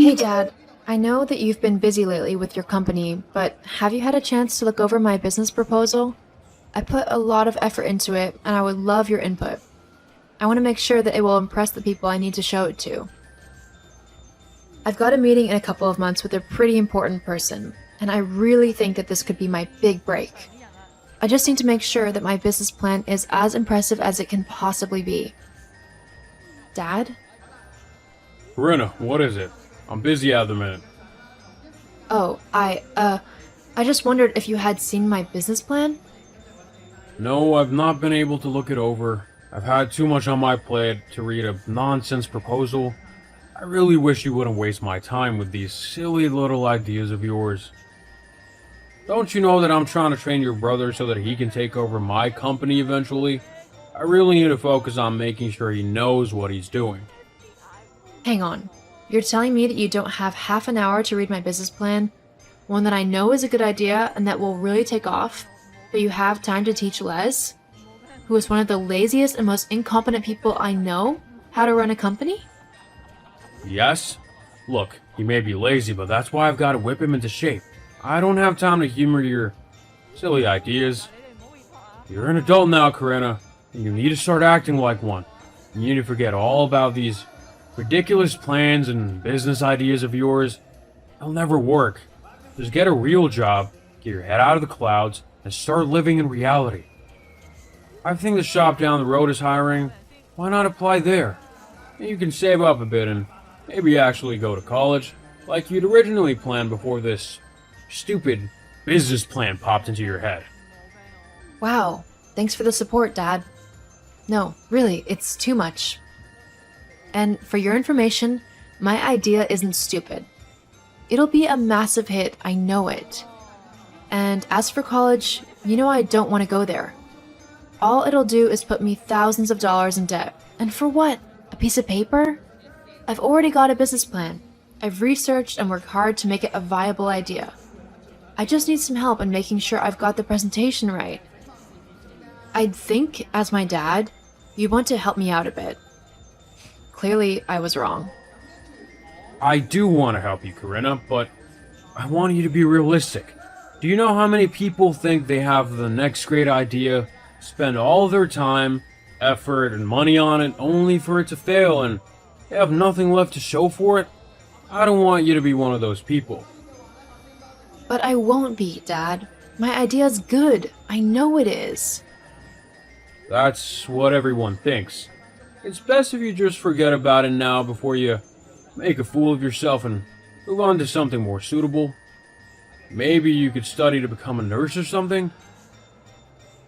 Hey Dad, I know that you've been busy lately with your company, but have you had a chance to look over my business proposal? I put a lot of effort into it, and I would love your input. I want to make sure that it will impress the people I need to show it to. I've got a meeting in a couple of months with a pretty important person, and I really think that this could be my big break. I just need to make sure that my business plan is as impressive as it can possibly be. Dad? Corinna, what is it? I'm busy at the minute. Oh, I just wondered if you had seen my business plan? No, I've not been able to look it over. I've had too much on my plate to read a nonsense proposal. I really wish you wouldn't waste my time with these silly little ideas of yours. Don't you know that I'm trying to train your brother so that he can take over my company eventually? I really need to focus on making sure he knows what he's doing. Hang on. You're telling me that you don't have half an hour to read my business plan? One that I know is a good idea and that will really take off, but you have time to teach Les, who is one of the laziest and most incompetent people I know, how to run a company? Yes? Look, he may be lazy, but that's why I've got to whip him into shape. I don't have time to humor your silly ideas. You're an adult now, Corinna, and you need to start acting like one. You need to forget all about these ridiculous plans and business ideas of yours. They'll never work. Just get a real job, get your head out of the clouds, and start living in reality. I think the shop down the road is hiring. Why not apply there? And you can save up a bit and maybe actually go to college, like you'd originally planned before this stupid business plan popped into your head. Wow, thanks for the support, Dad. No, really, it's too much. And for your information, my idea isn't stupid. It'll be a massive hit, I know it. And as for college, you know I don't want to go there. All it'll do is put me thousands of dollars in debt. And for what? A piece of paper? I've already got a business plan. I've researched and worked hard to make it a viable idea. I just need some help in making sure I've got the presentation right. I'd think, as my dad, you'd want to help me out a bit. Clearly, I was wrong. I do want to help you, Corinna, but I want you to be realistic. Do you know how many people think they have the next great idea, spend all their time, effort, and money on it, only for it to fail, and they have nothing left to show for it? I don't want you to be one of those people. But I won't be, Dad. My idea's good. I know it is. That's what everyone thinks. It's best if you just forget about it now before you make a fool of yourself and move on to something more suitable. Maybe you could study to become a nurse or something?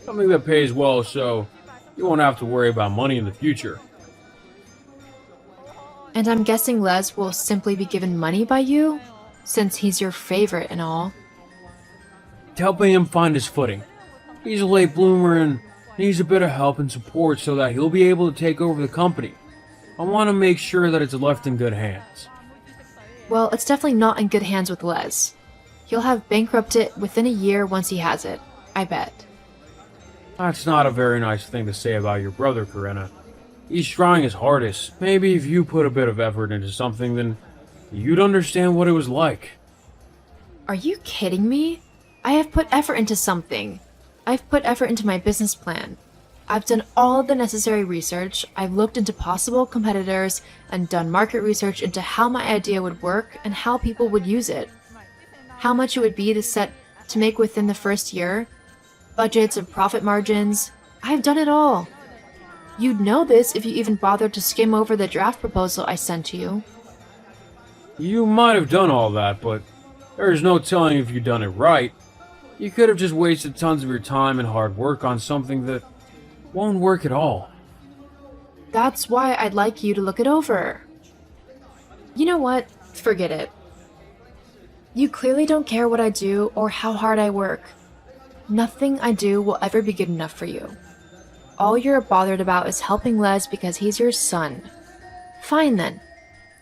Something that pays well so you won't have to worry about money in the future. And I'm guessing Les will simply be given money by you, since he's your favorite and all. Helping him find his footing. He's a late bloomer and needs a bit of help and support so that he'll be able to take over the company. I want to make sure that it's left in good hands. Well, it's definitely not in good hands with Les. He'll have bankrupted it within a year once he has it, I bet. That's not a very nice thing to say about your brother, Corinna. He's trying his hardest. Maybe if you put a bit of effort into something, then you'd understand what it was like. Are you kidding me? I have put effort into something. I've put effort into my business plan. I've done all of the necessary research. I've looked into possible competitors and done market research into how my idea would work and how people would use it. How much it would be to make within the first year. Budgets and profit margins. I've done it all. You'd know this if you even bothered to skim over the draft proposal I sent to you. You might have done all that, but there's no telling if you'd done it right. You could have just wasted tons of your time and hard work on something that won't work at all. That's why I'd like you to look it over. You know what? Forget it. You clearly don't care what I do or how hard I work. Nothing I do will ever be good enough for you. All you're bothered about is helping Les because he's your son. Fine then.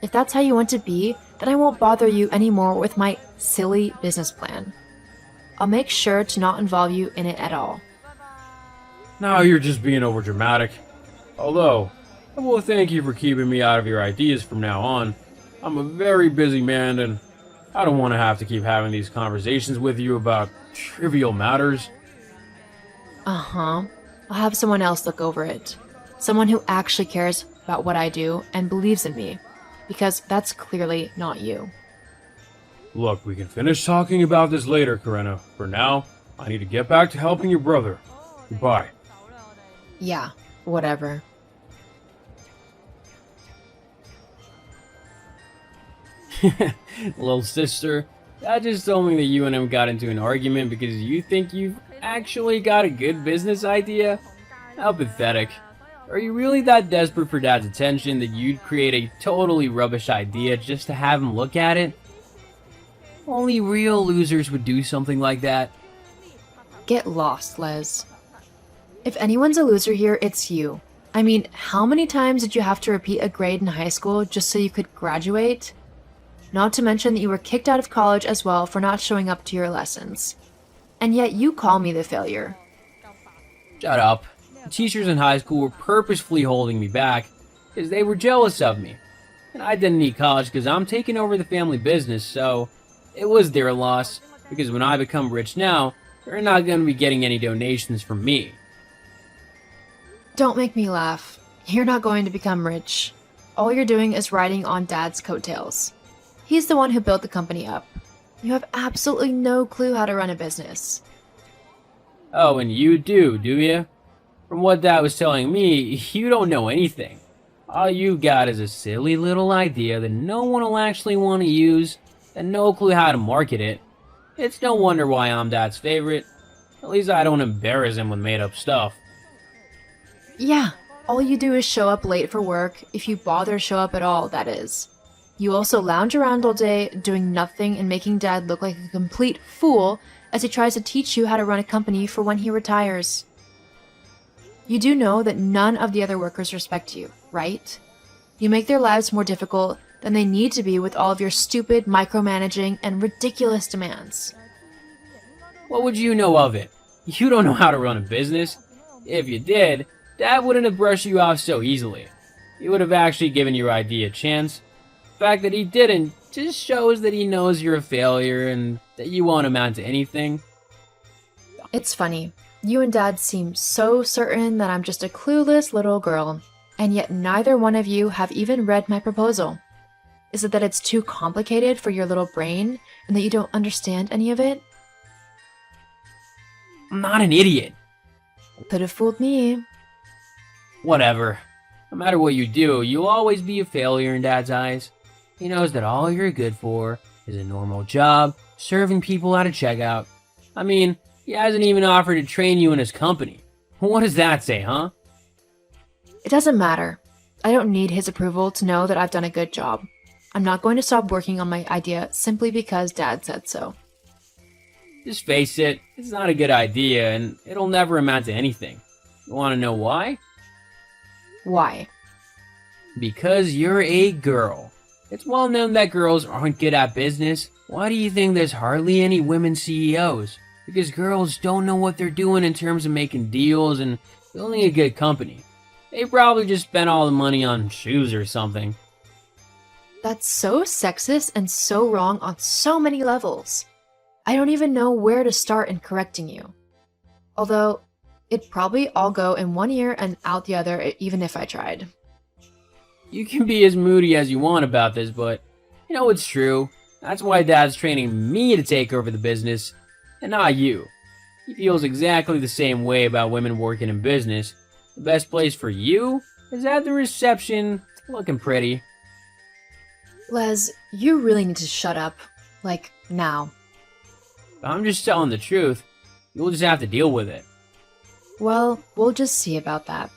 If that's how you want to be, then I won't bother you anymore with my silly business plan. I'll make sure to not involve you in it at all. Now you're just being overdramatic. Although, I will thank you for keeping me out of your ideas from now on. I'm a very busy man, and I don't want to have to keep having these conversations with you about trivial matters. Uh-huh. I'll have someone else look over it. Someone who actually cares about what I do and believes in me. Because that's clearly not you. Look, we can finish talking about this later, Karina. For now, I need to get back to helping your brother. Goodbye. Yeah, whatever. Little sister, Dad just told me that you and him got into an argument because you think you've actually got a good business idea? How pathetic. Are you really that desperate for Dad's attention that you'd create a totally rubbish idea just to have him look at it? Only real losers would do something like that. Get lost, Les. If anyone's a loser here, it's you. I mean, how many times did you have to repeat a grade in high school just so you could graduate? Not to mention that you were kicked out of college as well for not showing up to your lessons. And yet you call me the failure. Shut up. The teachers in high school were purposefully holding me back because they were jealous of me. And I didn't need college because I'm taking over the family business, so it was their loss because when I become rich now, they're not going to be getting any donations from me. Don't make me laugh. You're not going to become rich. All you're doing is riding on Dad's coattails. He's the one who built the company up. You have absolutely no clue how to run a business. Oh, and you do you? From what Dad was telling me, you don't know anything. All you got is a silly little idea that no one will actually want to use, and no clue how to market it. It's no wonder why I'm Dad's favorite. At least I don't embarrass him with made-up stuff. Yeah, all you do is show up late for work, if you bother to show up at all, that is. You also lounge around all day, doing nothing and making Dad look like a complete fool as he tries to teach you how to run a company for when he retires. You do know that none of the other workers respect you, right? You make their lives more difficult than they need to be with all of your stupid micromanaging and ridiculous demands. What would you know of it? You don't know how to run a business. If you did, Dad wouldn't have brushed you off so easily. He would have actually given your idea a chance. The fact that he didn't just shows that he knows you're a failure and that you won't amount to anything. It's funny. You and Dad seem so certain that I'm just a clueless little girl, and yet neither one of you have even read my proposal. Is it that it's too complicated for your little brain and that you don't understand any of it? I'm not an idiot. Could have fooled me. Whatever. No matter what you do, you'll always be a failure in Dad's eyes. He knows that all you're good for is a normal job, serving people at a checkout. I mean, he hasn't even offered to train you in his company. What does that say, huh? It doesn't matter. I don't need his approval to know that I've done a good job. I'm not going to stop working on my idea simply because Dad said so. Just face it, it's not a good idea and it'll never amount to anything. You want to know why? Why? Because you're a girl. It's well known that girls aren't good at business. Why do you think there's hardly any women CEOs? Because girls don't know what they're doing in terms of making deals and building a good company. They probably just spent all the money on shoes or something. That's so sexist and so wrong on so many levels. I don't even know where to start in correcting you. Although, it'd probably all go in one ear and out the other even if I tried. You can be as moody as you want about this, but you know it's true. That's why Dad's training me to take over the business, and not you. He feels exactly the same way about women working in business. The best place for you is at the reception, looking pretty. Les, you really need to shut up. Like, now. I'm just telling the truth. You'll just have to deal with it. Well, we'll just see about that.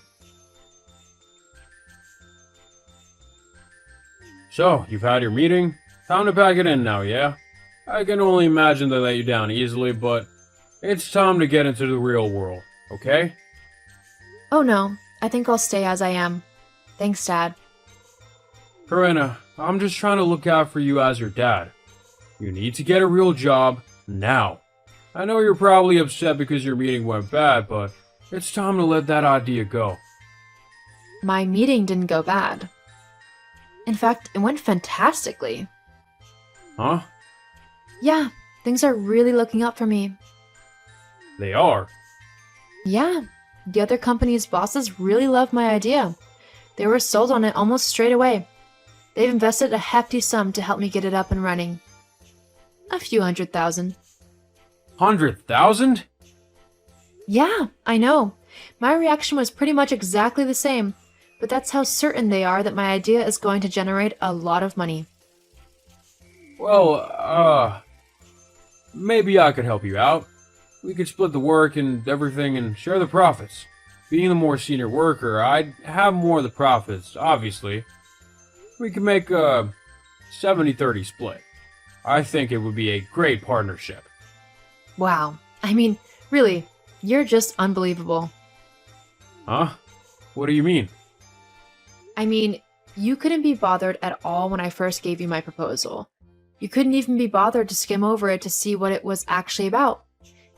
So, you've had your meeting? Time to pack it in now, yeah? I can only imagine they let you down easily, but it's time to get into the real world, okay? Oh no, I think I'll stay as I am. Thanks, Dad. Karina, I'm just trying to look out for you as your dad. You need to get a real job now. I know you're probably upset because your meeting went bad, but it's time to let that idea go. My meeting didn't go bad. In fact, it went fantastically. Huh? Yeah, things are really looking up for me. They are. Yeah, the other company's bosses really loved my idea. They were sold on it almost straight away. They've invested a hefty sum to help me get it up and running. A few $100,000. 100,000? Yeah, I know. My reaction was pretty much exactly the same, but that's how certain they are that my idea is going to generate a lot of money. Well, maybe I could help you out. We could split the work and everything and share the profits. Being the more senior worker, I'd have more of the profits, obviously. We could make a 70-30 split. I think it would be a great partnership. Wow. I mean, really, you're just unbelievable. Huh? What do you mean? I mean, you couldn't be bothered at all when I first gave you my proposal. You couldn't even be bothered to skim over it to see what it was actually about.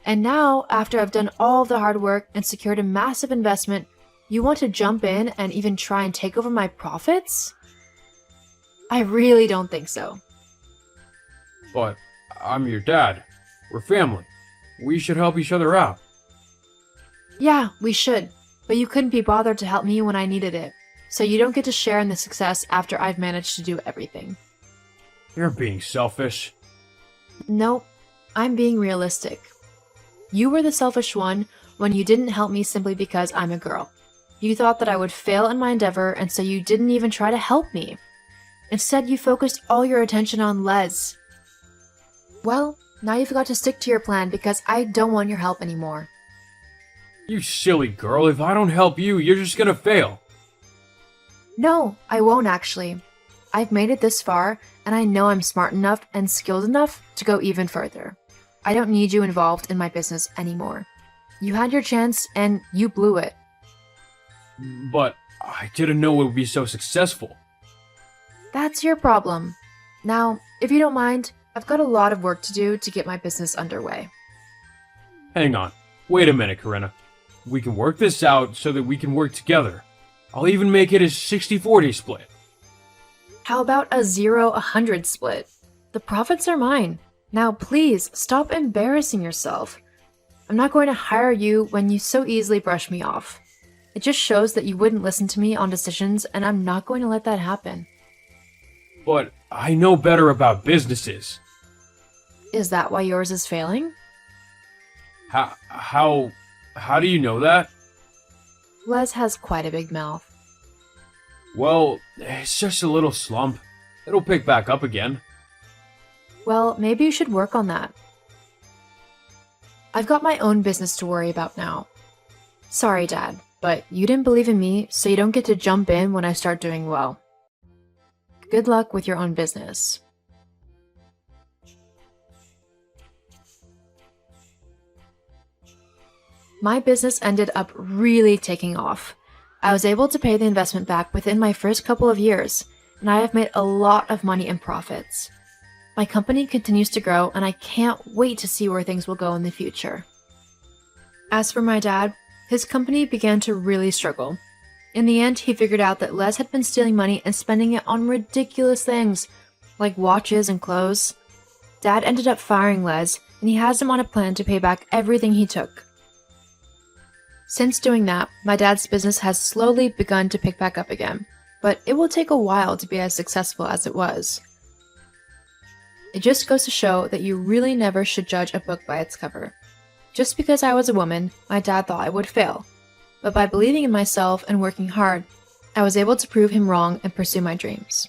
And now, after I've done all the hard work and secured a massive investment, you want to jump in and even try and take over my profits? I really don't think so. But I'm your dad. We're family. We should help each other out. Yeah, we should, but you couldn't be bothered to help me when I needed it, so you don't get to share in the success after I've managed to do everything. You're being selfish. Nope, I'm being realistic. You were the selfish one when you didn't help me simply because I'm a girl. You thought that I would fail in my endeavor, and so you didn't even try to help me. Instead, you focused all your attention on Les. Well, now you've got to stick to your plan because I don't want your help anymore. You silly girl, if I don't help you, you're just gonna fail. No, I won't actually. I've made it this far, and I know I'm smart enough and skilled enough to go even further. I don't need you involved in my business anymore. You had your chance, and you blew it. But I didn't know it would be so successful. That's your problem. Now, if you don't mind, I've got a lot of work to do to get my business underway. Hang on. Wait a minute, Corinna. We can work this out so that we can work together. I'll even make it a 60-40 split. How about a 0-100 split? The profits are mine. Now please, stop embarrassing yourself. I'm not going to hire you when you so easily brush me off. It just shows that you wouldn't listen to me on decisions, and I'm not going to let that happen. But I know better about businesses. Is that why yours is failing? How do you know that? Les has quite a big mouth. Well, it's just a little slump. It'll pick back up again. Well, maybe you should work on that. I've got my own business to worry about now. Sorry, Dad, but you didn't believe in me, so you don't get to jump in when I start doing well. Good luck with your own business. My business ended up really taking off. I was able to pay the investment back within my first couple of years, and I have made a lot of money in profits. My company continues to grow, and I can't wait to see where things will go in the future. As for my dad, his company began to really struggle. In the end, he figured out that Les had been stealing money and spending it on ridiculous things, like watches and clothes. Dad ended up firing Les, and he has him on a plan to pay back everything he took. Since doing that, my dad's business has slowly begun to pick back up again, but it will take a while to be as successful as it was. It just goes to show that you really never should judge a book by its cover. Just because I was a woman, my dad thought I would fail, but by believing in myself and working hard, I was able to prove him wrong and pursue my dreams.